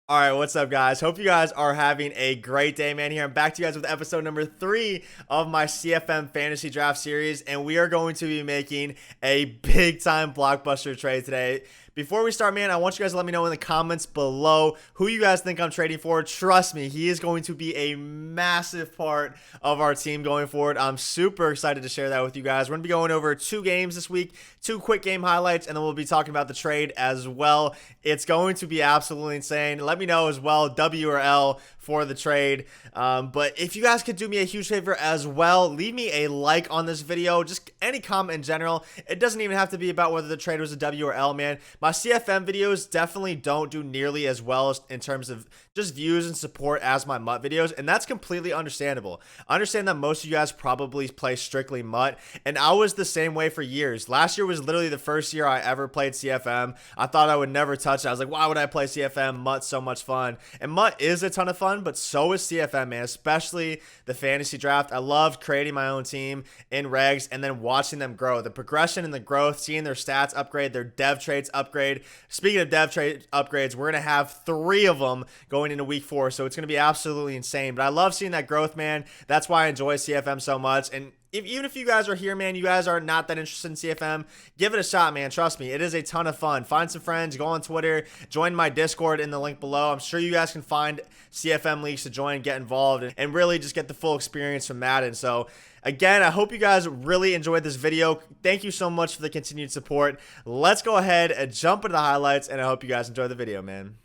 All right, what's up, guys? Hope you guys are having a great day, man. Here I'm back to you guys with episode number 3 of my CFM fantasy draft series, and we are going to be making a big time blockbuster trade today. Before we start, man, I want you guys to let me know in the comments below who you guys think I'm trading for. Trust me, he is going to be a massive part of our team going forward. I'm super excited to share that with you guys. We're going to be going over 2 games this week, 2 quick game highlights, and then we'll be talking about the trade as well. It's going to be absolutely insane. Let me know as well, W or L for the trade. But if you guys could do me a huge favor as well, leave me a like on this video, just any comment in general. It doesn't even have to be about whether the trade was a W or L, man. My CFM videos definitely don't do nearly as well in terms of just views and support as my MUT videos, and that's completely understandable. I understand that most of you guys probably play strictly MUT, and I was the same way for years. Last year was literally the first year I ever played CFM. I thought I would never touch it. I was like, why would I play CFM? MUT's so much fun. And MUT is a ton of fun, but so is CFM, man, especially the fantasy draft. I love creating my own team in regs and then watching them grow. The progression and the growth, seeing their stats upgrade, their dev traits upgrade. Speaking of dev trait upgrades, we're going to have 3 of them going into week 4, so it's going to be absolutely insane. But I love seeing that growth, man. That's why I enjoy CFM so much. And even if you guys are here, man, you guys are not that interested in CFM, give it a shot, man. Trust me, it is a ton of fun. Find some friends, go on Twitter, join my Discord in the link below. I'm sure you guys can find CFM leagues to join, get involved, and really just get the full experience from Madden. So again, I hope you guys really enjoyed this video. Thank you so much for the continued support. Let's go ahead and jump into the highlights, and I hope you guys enjoy the video, man.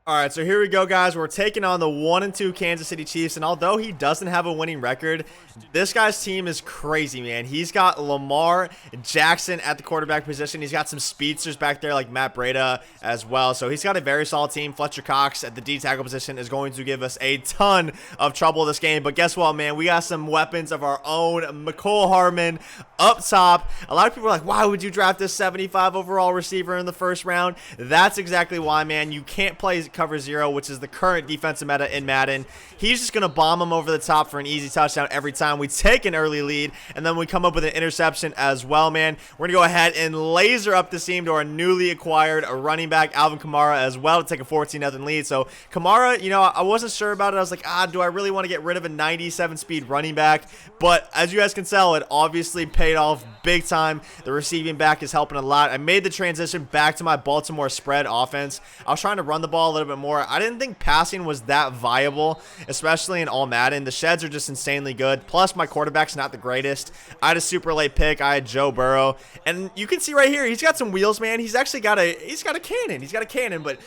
All right, so here we go, guys. We're taking on the 1-2 Kansas City Chiefs, and although he doesn't have a winning record, this guy's team is crazy, man. He's got Lamar Jackson at the quarterback position. He's got some speedsters back there like Matt Breida as well, so he's got a very solid team. Fletcher Cox at the D tackle position is going to give us a ton of trouble this game, but guess what, man? We got some weapons of our own. McCole Hardman up top. A lot of people are like, why would you draft this 75 overall receiver in the first round? That's exactly why, man. You can't play cover 0, which is the current defensive meta in Madden. He's just going to bomb him over the top for an easy touchdown every time we take an early lead, and then we come up with an interception as well, man. We're going to go ahead and laser up the seam to our newly acquired running back, Alvin Kamara, as well, to take a 14-0 lead. So Kamara, you know, I wasn't sure about it. I was like, do I really want to get rid of a 97 speed running back? But as you guys can tell, it obviously paid off big time. The receiving back is helping a lot. I made the transition back to my Baltimore spread offense. I was trying to run the ball a little bit more. I didn't think passing was that viable, especially in all Madden. The sheds are just insanely good. Plus, my quarterback's not the greatest. I had a super late pick. I had Joe Burrow, and you can see right here, he's got some wheels, man. He's actually got a cannon. He's got a cannon, but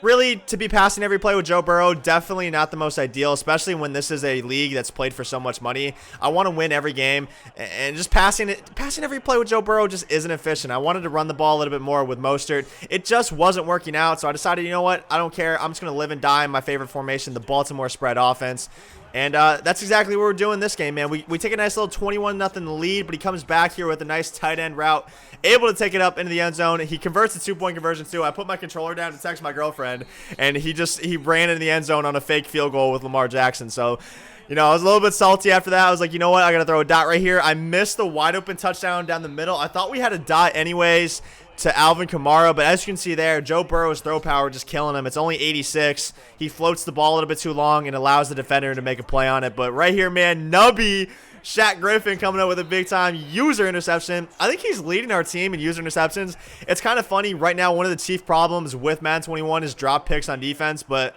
really, to be passing every play with Joe Burrow, definitely not the most ideal, especially when this is a league that's played for so much money. I want to win every game, and just passing every play with Joe Burrow just isn't efficient. I wanted to run the ball a little bit more with Mostert. It just wasn't working out, so I decided, you know what? I don't care. I'm just going to live and die in my favorite formation, the Baltimore spread offense. And that's exactly what we're doing this game, man. We take a nice little 21-0 lead, but he comes back here with a nice tight end route, able to take it up into the end zone. He converts the 2-point conversion too. I put my controller down to text my girlfriend, and he ran into the end zone on a fake field goal with Lamar Jackson. So, you know, I was a little bit salty after that. I was like, you know what? I got to throw a dot right here. I missed the wide open touchdown down the middle. I thought we had a dot anyways to Alvin Kamara, but as you can see there, Joe Burrow's throw power just killing him. It's only 86. He floats the ball a little bit too long and allows the defender to make a play on it. But right here, man, Nubby Shaq Griffin coming up with a big-time user interception. I think he's leading our team in user interceptions. It's kind of funny. Right now, one of the chief problems with Madden 21 is drop picks on defense, but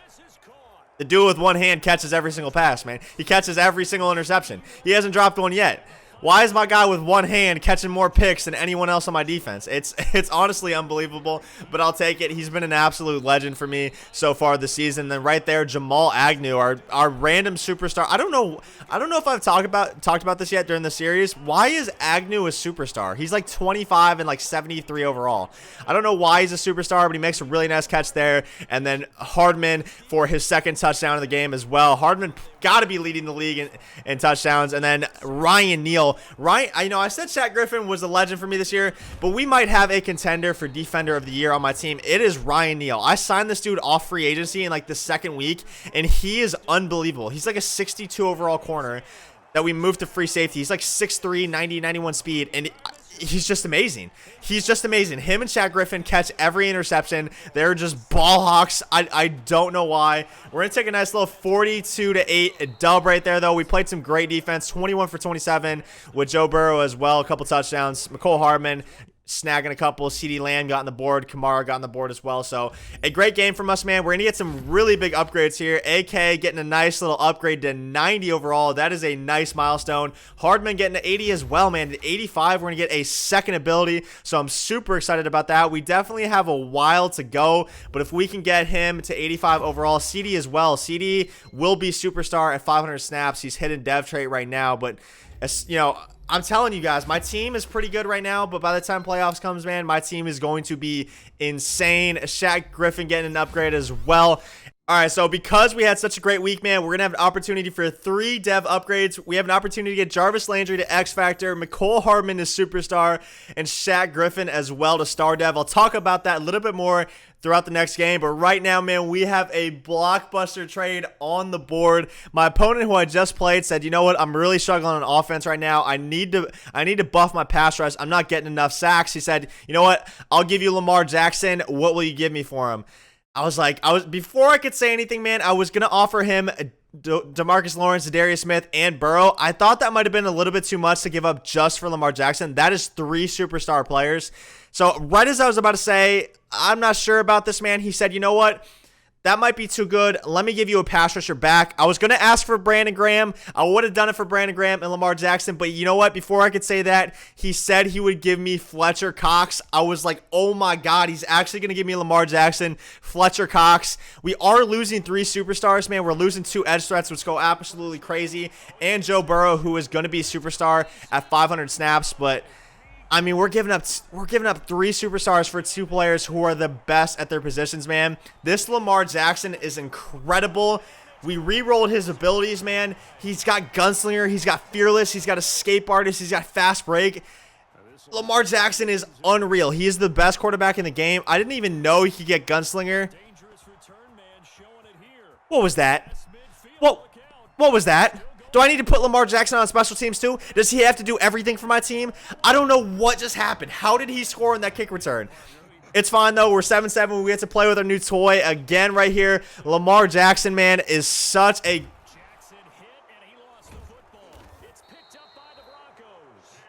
the dude with one hand catches every single pass, man. He catches every single interception. He hasn't dropped one yet. Why is my guy with one hand catching more picks than anyone else on my defense? It's honestly unbelievable, but I'll take it. He's been an absolute legend for me so far this season. Then right there, Jamal Agnew, our random superstar. I don't know if I've talked about this yet during the series. Why is Agnew a superstar? He's like 25 and like 73 overall. I don't know why he's a superstar, but he makes a really nice catch there. And then Hardman for his second touchdown of the game as well. Hardman got to be leading the league in touchdowns. And then Ryan Neal. I said Shaq Griffin was a legend for me this year, but we might have a contender for Defender of the Year on my team. It is Ryan Neal. I signed this dude off free agency in like the second week, and he is unbelievable. He's like a 62 overall corner that we moved to free safety. He's like 6'3", 90, 91 speed, and he's just amazing. He's just amazing. Him and Shaq Griffin catch every interception. They're just ball hawks. I don't know why. We're going to take a nice little 42-8 dub right there, though. We played some great defense, 21 for 27 with Joe Burrow as well, a couple touchdowns. McCole Hardman snagging a couple. CeeDee Lamb got on the board. Kamara got on the board as well. So a great game from us, man. We're going to get some really big upgrades here. AK getting a nice little upgrade to 90 overall. That is a nice milestone. Hardman getting to 80 as well, man. To 85, we're going to get a second ability. So I'm super excited about that. We definitely have a while to go, but if we can get him to 85 overall, CD as well. CD will be superstar at 500 snaps. He's hidden dev trait right now, but you know, I'm telling you guys, my team is pretty good right now, but by the time playoffs comes, man, my team is going to be insane. Shaq Griffin getting an upgrade as well. All right, so because we had such a great week, man, we're going to have an opportunity for 3 dev upgrades. We have an opportunity to get Jarvis Landry to X Factor, McCole Hardman to Superstar, and Shaq Griffin as well to Star Dev. I'll talk about that a little bit more throughout the next game, but right now, man, we have a blockbuster trade on the board. My opponent, who I just played, said, you know what, I'm really struggling on offense right now. I need to buff my pass rush. I'm not getting enough sacks. He said, you know what, I'll give you Lamar Jackson. What will you give me for him? Before I could say anything, man, I was going to offer him DeMarcus Lawrence, Darius Smith, and Burrow. I thought that might have been a little bit too much to give up just for Lamar Jackson. That is 3 superstar players. So right as I was about to say, I'm not sure about this, man, he said, you know what? That might be too good. Let me give you a pass rusher back. I was going to ask for Brandon Graham. I would have done it for Brandon Graham and Lamar Jackson. But you know what? Before I could say that, he said he would give me Fletcher Cox. I was like, oh my God, he's actually going to give me Lamar Jackson, Fletcher Cox. We are losing 3 superstars, man. We're losing 2 edge threats, which go absolutely crazy. And Joe Burrow, who is going to be a superstar at 500 snaps. But I mean, we're giving up 3 superstars for 2 players who are the best at their positions, man. This Lamar Jackson is incredible. We re-rolled his abilities, man. He's got Gunslinger, he's got Fearless, he's got Escape Artist, he's got Fast Break. Lamar Jackson is unreal. He is the best quarterback in the game. I didn't even know he could get Gunslinger. What was that? What was that? Do I need to put Lamar Jackson on special teams too? Does he have to do everything for my team? I don't know what just happened. How did he score on that kick return? It's fine, though. We're 7-7. We get to play with our new toy again right here. Lamar Jackson, man, is such a...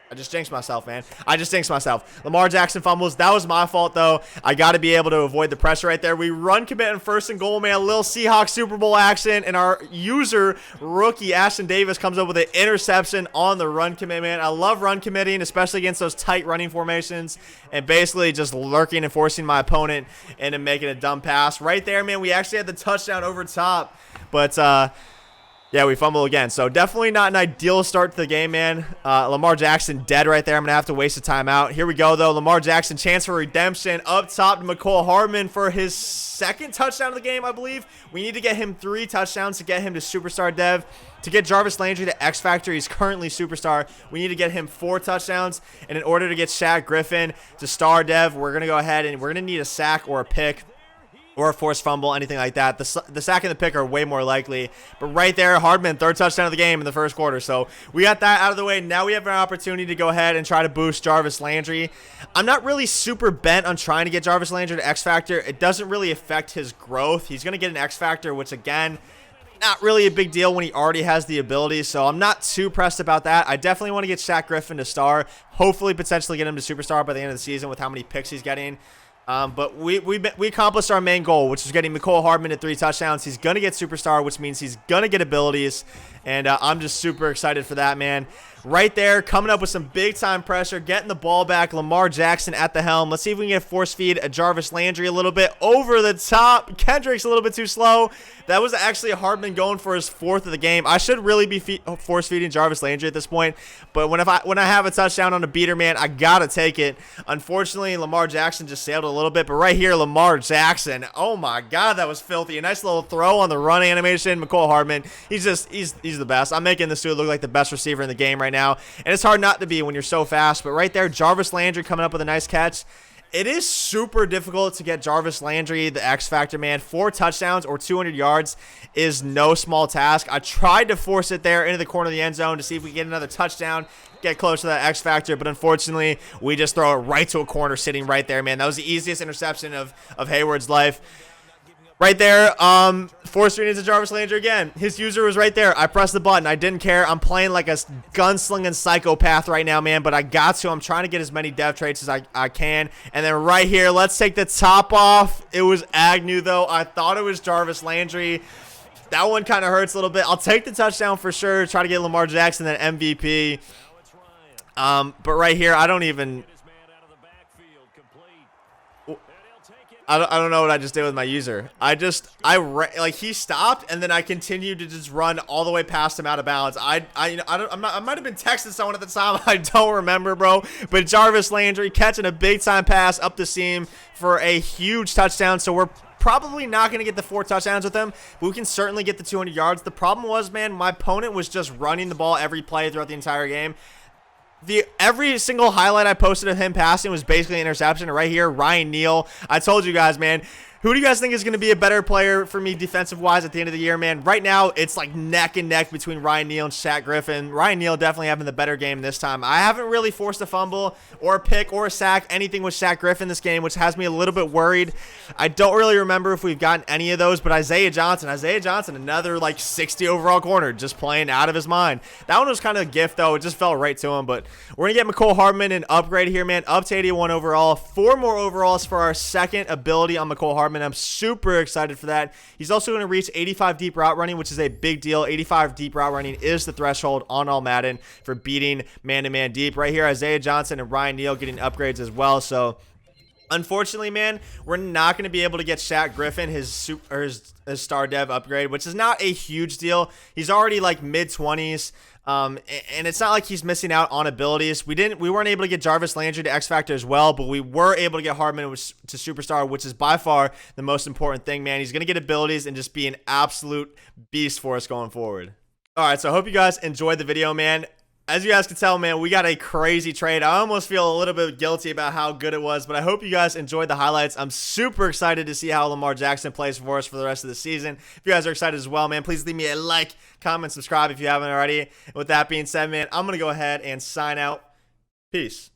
I just jinxed myself, man. I just jinxed myself. Lamar Jackson fumbles. That was my fault, though. I got to be able to avoid the pressure right there. We run commit in 1st and goal, man. A little Seahawks Super Bowl action. And our user, rookie Ashton Davis, comes up with an interception on the run commit, man. I love run committing, especially against those tight running formations. And basically just lurking and forcing my opponent into making a dumb pass. Right there, man, we actually had the touchdown over top. But, yeah, we fumble again. So definitely not an ideal start to the game, man. Lamar Jackson dead right there. I'm going to have to waste a timeout. Here we go, though. Lamar Jackson, chance for redemption. Up top to McCole Hardman for his 2nd touchdown of the game, I believe. We need to get him 3 touchdowns to get him to superstar dev. To get Jarvis Landry to X Factor, he's currently superstar. We need to get him 4 touchdowns. And in order to get Shaq Griffin to star dev, we're going to go ahead and we're going to need a sack or a pick, or a forced fumble, anything like that. The sack and the pick are way more likely. But right there, Hardman, 3rd touchdown of the game in the 1st quarter. So we got that out of the way. Now we have an opportunity to go ahead and try to boost Jarvis Landry. I'm not really super bent on trying to get Jarvis Landry to X Factor. It doesn't really affect his growth. He's going to get an X Factor, which again, not really a big deal when he already has the ability. So I'm not too pressed about that. I definitely want to get Shaq Griffin to star. Hopefully, potentially get him to superstar by the end of the season with how many picks he's getting. But we accomplished our main goal, which is getting McCole Hardman to 3 touchdowns. He's going to get superstar, which means he's going to get abilities. And I'm just super excited for that, man. Right there, coming up with some big-time pressure, getting the ball back. Lamar Jackson at the helm. Let's see if we can get force feed a Jarvis Landry a little bit over the top. Kendrick's a little bit too slow. That was actually Hardman going for his 4th of the game. I should really be force feeding Jarvis Landry at this point. But when I have a touchdown on a beater, man, I got to take it. Unfortunately, Lamar Jackson just sailed a little bit. But right here, Lamar Jackson. Oh, my God, that was filthy. A nice little throw on the run animation. McCole Hardman, he's the best. I'm making this dude look like the best receiver in the game right now. And it's hard not to be when you're so fast. But right there, Jarvis Landry coming up with a nice catch. It is super difficult to get Jarvis Landry, the X Factor, man. 4 touchdowns or 200 yards is no small task. I tried to force it there into the corner of the end zone to see if we get another touchdown, get close to that X Factor, but unfortunately, we just throw it right to a corner sitting right there, man. That was the easiest interception of Hayward's life. Right there, force read into Jarvis Landry again. His user was right there. I pressed the button. I didn't care. I'm playing like a gunslinging psychopath right now, man, but I got to. I'm trying to get as many dev traits as I can. And then right here, let's take the top off. It was Agnew, though. I thought it was Jarvis Landry. That one kind of hurts a little bit. I'll take the touchdown for sure. Try to get Lamar Jackson that MVP. But right here, I don't even... I don't know what I just did with my user. Like he stopped and then I continued to just run all the way past him out of bounds. I might have been texting someone at the time. I don't remember, bro. But Jarvis Landry catching a big time pass up the seam for a huge touchdown. So we're probably not going to get the 4 touchdowns with him, but we can certainly get the 200 yards. The problem was, man, my opponent was just running the ball every play throughout the entire game. Every single highlight I posted of him passing was basically an interception. Right here, Ryan Neal. I told you guys, man. Who do you guys think is going to be a better player for me defensive-wise at the end of the year, man? Right now, it's like neck and neck between Ryan Neal and Shaq Griffin. Ryan Neal definitely having the better game this time. I haven't really forced a fumble or a pick or a sack, anything with Shaq Griffin this game, which has me a little bit worried. I don't really remember if we've gotten any of those, but Isaiah Johnson, another like 60 overall corner, just playing out of his mind. That one was kind of a gift, though. It just fell right to him, but we're going to get McCole Hardman an upgrade here, man, up to 81 overall. 4 more overalls for our second ability on McCole Hardman. I'm super excited for that. He's also going to reach 85 deep route running, which is a big deal. 85 deep route running is the threshold on all Madden for beating man-to-man deep. Right here, Isaiah Johnson and Ryan Neal getting upgrades as well. So unfortunately, man, we're not going to be able to get Shaq Griffin his star dev upgrade, which is not a huge deal. He's already like mid-20s. And it's not like he's missing out on abilities. We weren't able to get Jarvis Landry to X Factor as well, but we were able to get Hardman to Superstar, which is by far the most important thing, man. He's going to get abilities and just be an absolute beast for us going forward. All right, so I hope you guys enjoyed the video, man. As you guys can tell, man, we got a crazy trade. I almost feel a little bit guilty about how good it was, but I hope you guys enjoyed the highlights. I'm super excited to see how Lamar Jackson plays for us for the rest of the season. If you guys are excited as well, man, please leave me a like, comment, subscribe if you haven't already. And with that being said, man, I'm going to go ahead and sign out. Peace.